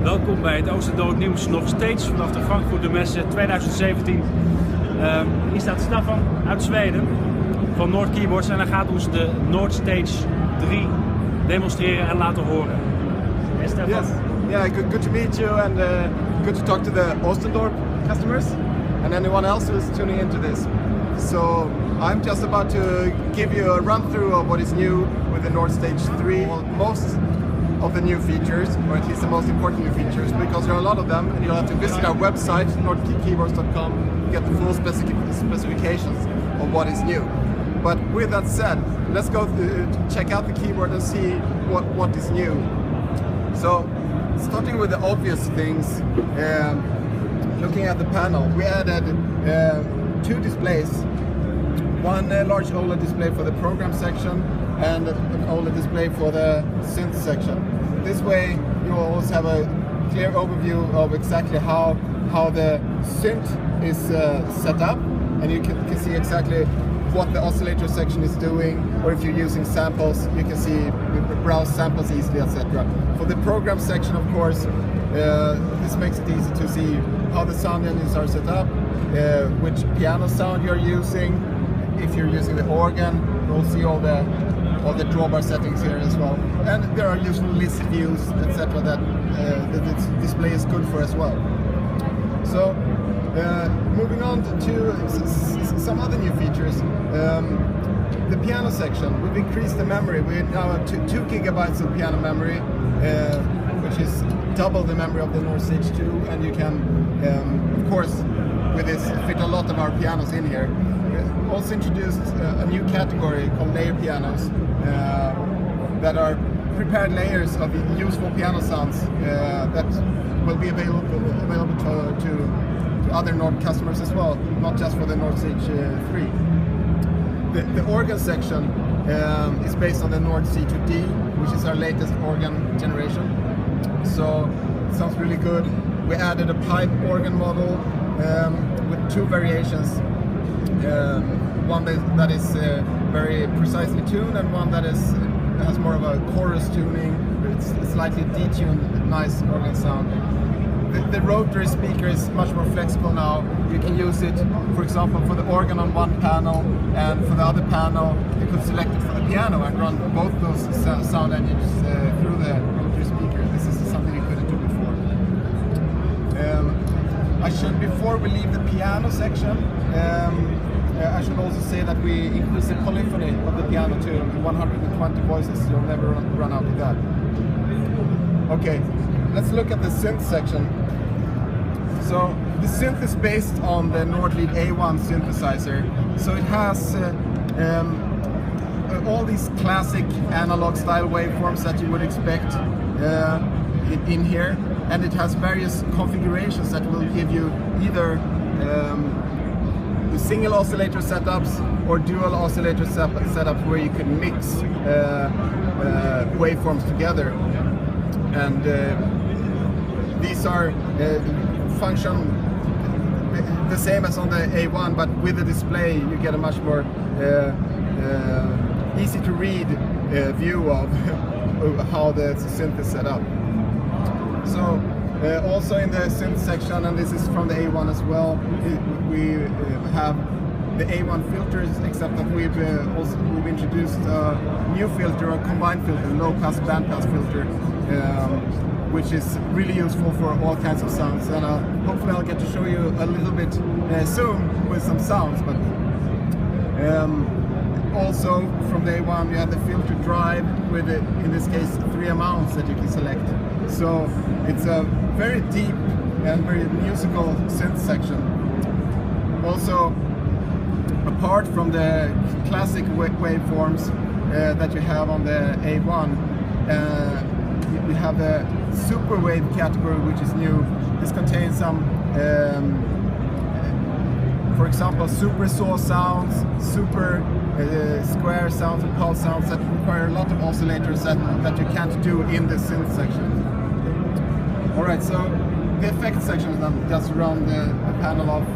Welkom bij het Oosterdood nieuws, nog steeds vanaf de MusikMesse 2017. Hier staat Stefan uit Zweden van Noord Keyboards en hij gaat ons de Noord Stage 3 demonstreren en laten horen. Hey Stefan. Yes. Yeah, good to meet you and good to talk to the Ostendorp customers and anyone else who is tuning into this. So I'm just about to give you a run through of what is new with the Nord Stage 3. Well, most of the new features, or at least the most important new features, because there are a lot of them, and you'll have to visit our website, nordkeyboards.com, to get the full specifications of what is new. But with that said, let's go check out the keyboard and see what is new. So, starting with the obvious things, looking at the panel, we added two displays. One large OLED display for the program section and an OLED display for the synth section. This way you will always have a clear overview of exactly how the synth is set up, and you can see exactly what the oscillator section is doing, or if you're using samples, you can see, browse samples easily, etc. For the program section, of course, this makes it easy to see how the sound engines are set up, which piano sound you're using. If you're using the organ, you'll see all the drawbar settings here as well. And there are useful list views, etc. that the display is good for as well. So, moving on to some other new features. The piano section, we've increased the memory. We now have 2 gigabytes of piano memory, which is double the memory of the Nord Stage 2, and you can, of course, with this, fit a lot of our pianos in here. We also introduced a new category called layer pianos, that are prepared layers of useful piano sounds that will be available to other Nord customers as well, not just for the Nord Stage 3. The organ section is based on the Nord C2D, which is our latest organ generation. So it sounds really good. We added a pipe organ model with 2 variations. One that is very precisely tuned, and one that has more of a chorus tuning. It's slightly detuned, nice organ sound. The rotary speaker is much more flexible now. You can use it, for example, for the organ on one panel, and for the other panel you could select it for the piano and run both those sound engines through the rotary speaker. This is something you couldn't do before. Before we leave the piano section, I should also say that we increase the polyphony of the piano to 120 voices. You'll never run out of that. Okay, let's look at the synth section. So the synth is based on the Nordlead A1 synthesizer. So it has all these classic analog style waveforms that you would expect in here, and it has various configurations that will give you either the single oscillator setups or dual oscillator setups where you can mix waveforms together. And these are function the same as on the A1, but with the display you get a much more easy to read view of how the synth is set up. So also in the synth section, and this is from the A1 as well, we have the A1 filters, except that we've introduced a new filter, a combined filter, low pass band pass filter, which is really useful for all kinds of sounds. And hopefully I'll get to show you a little bit soon with some sounds. But also from the A1 you have the filter drive with, in this case, 3 amounts that you can select. So it's a very deep and very musical synth section. Also, apart from the classic waveforms that you have on the A1, we have the super wave category, which is new. This contains some, for example, super saw sounds, super square sounds and pulse sounds that require a lot of oscillators that you can't do in the synth section. Alright, so the effect section is done just around the panel off.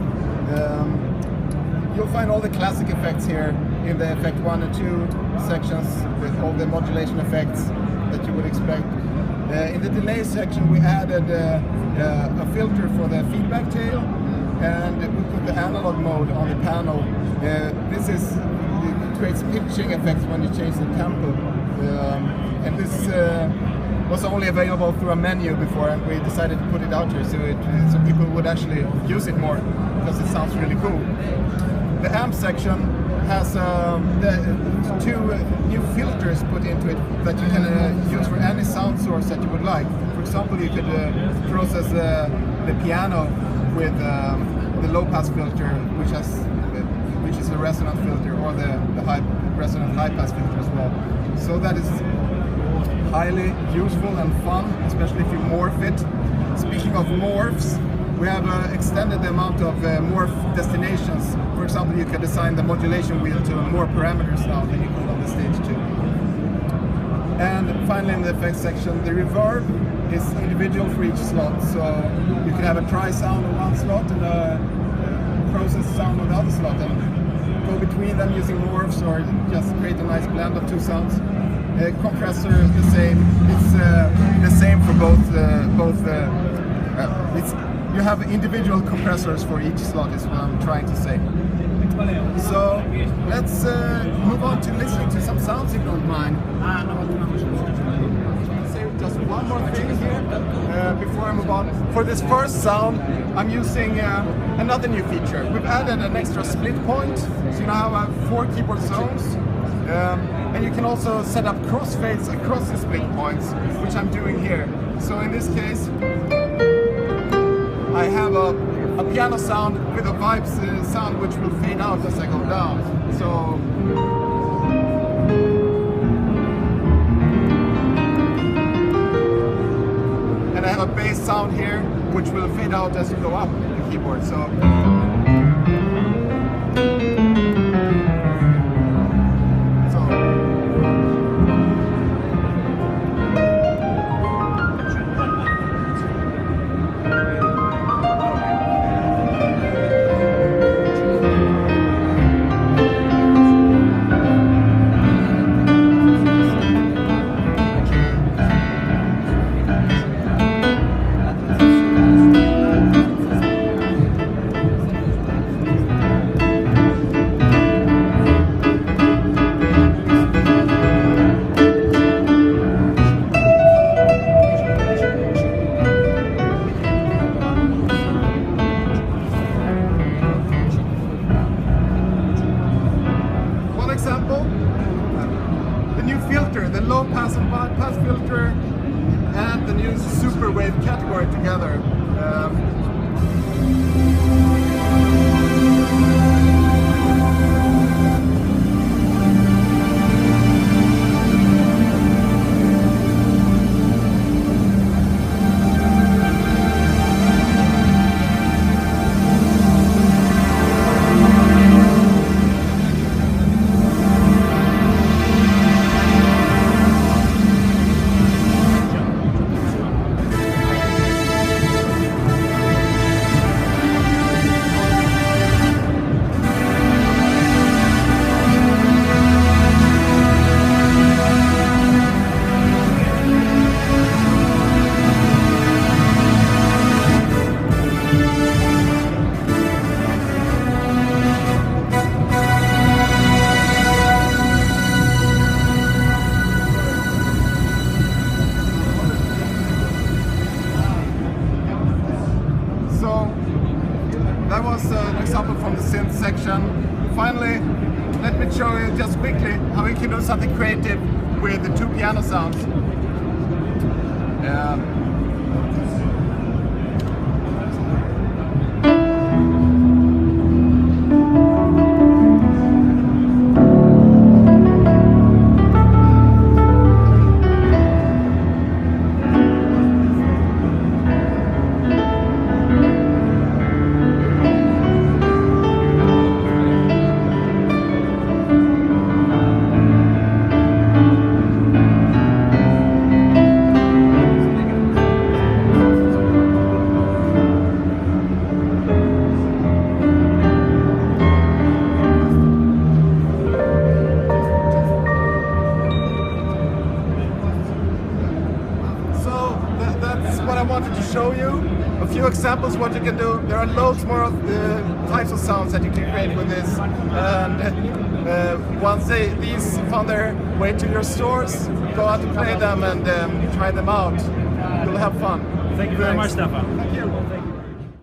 You'll find all the classic effects here in the effect 1 and 2 sections, with all the modulation effects that you would expect. In the delay section we added a filter for the feedback tail, and we put the analog mode on the panel. It creates pitching effects when you change the tempo, and this was only available through a menu before, and we decided to put it out here so people would actually use it more because it sounds really cool. The amp section has two new filters put into it that you can use for any sound source that you would like. For example, you could process the piano with the low-pass filter, which is a resonant filter, or the resonant high-pass filter as well. So that is highly useful and fun, especially if you morph it. Speaking of morphs, we have extended the amount of morph destinations. For example, you can assign the modulation wheel to more parameters now than you could on the stage too. And finally, in the effects section, the reverb is individual for each slot. So you can have a tri-sound on one slot and a process sound on the other slot, and go between them using morphs, or just create a nice blend of two sounds. Compressor is the same. It's the same for both. You have individual compressors for each slot, is what I'm trying to say. So let's move on to listening to some sounds, if you don't mind. Say just one more thing here before I move on. For this first sound, I'm using another new feature. We've added an extra split point, so you now have 4 keyboard zones. And you can also set up crossfades across the split points, which I'm doing here. So in this case, I have a piano sound with a vibes sound which will fade out as I go down. So and I have a bass sound here which will fade out as you go up the keyboard. So that was an example from the synth section. Finally, let me show you just quickly how we can do something creative with the 2 piano sounds. wanted to show you a few examples what you can do. There are loads more of the types of sounds that you can create with this. And once these found their way to your stores, go out and play them and try them out. You'll have fun. Thank you very much, Stefan. Thank you.